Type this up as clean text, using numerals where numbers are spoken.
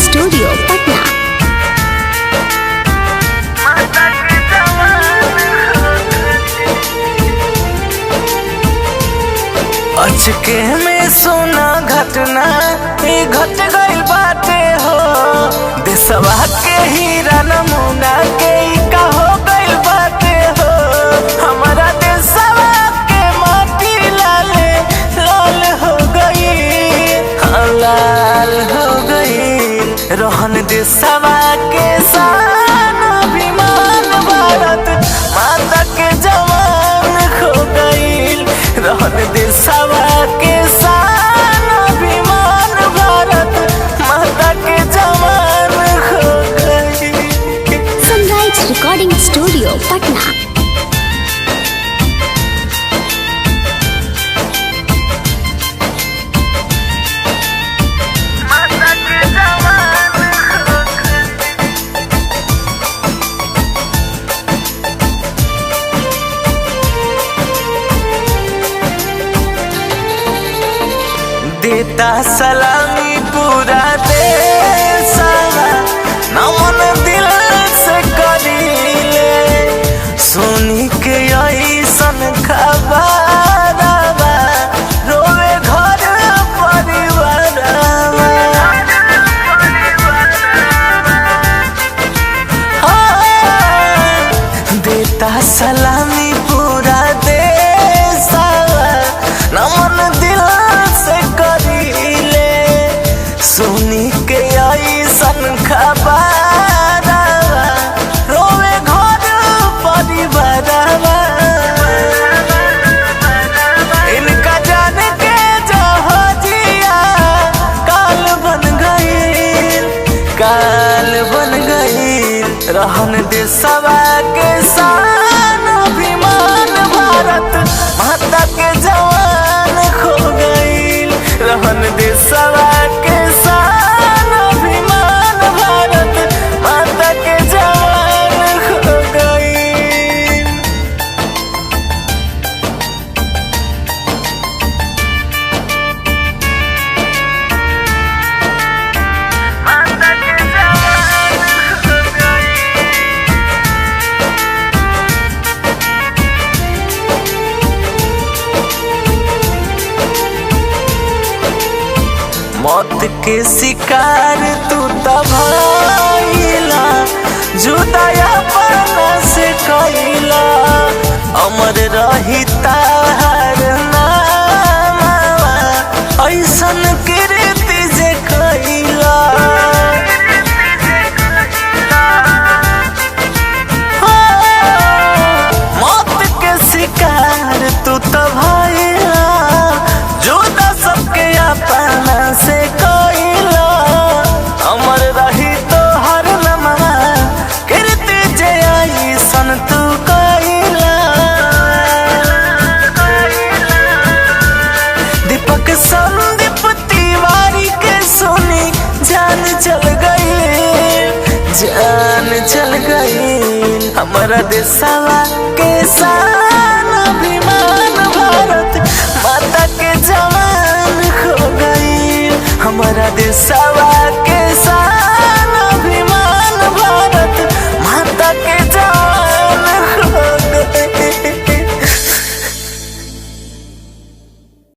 Studio Patna. अचके में सोना घटना घट गई बाटे हो, देशवा के हीरा नमूना के का हो गई बाटे हो। हमारा देशवा के माटी लाल लाल हो गई, लाल हो गई। रोहन देशवा के शान अभिमान भारत माता के जवान खो गई। रोहन देशवा के शान अभिमान भारत माता के जवान खो गई। Sunrise recording studio Patna. माता के जवान खो गई। देता सलामी पूरा देशवा, नमन दिल से करीले। सुनी के ऐसन खबरवा रोवे घर परिवारवा। देता सलामी पूरा देशवा, नमन दिल से करीले। सुनी के ऐसन खबरवा रोवे घर परिवारवा। इनका जान के जहाजिया काल बन गई, काल बन गई। रहन देशवा के शान अभिमान भारत माता के जवान खो गई। रहन देशवा के शान अभिमान भारत माता के जवान खो गई। माता के जवान खो गई। मौत के शिकार तू तबाइला, जुदाया पाना से कैला। अमर रही तार नामवा, ऐसन कीर्ति जे कैला। मौत के शिकार तू तबाइला, जुदा सबके अपना से कैला। अमर रही तो हर नमवा, कीर्ति जे ऐसन तू कैला। दीपक संदीप तिवारी के सुनी जान चल गई, जान चल गई। हमारा देशवा के शान अभिमान भारत माता के जवान खो गई। हमारा देशवा के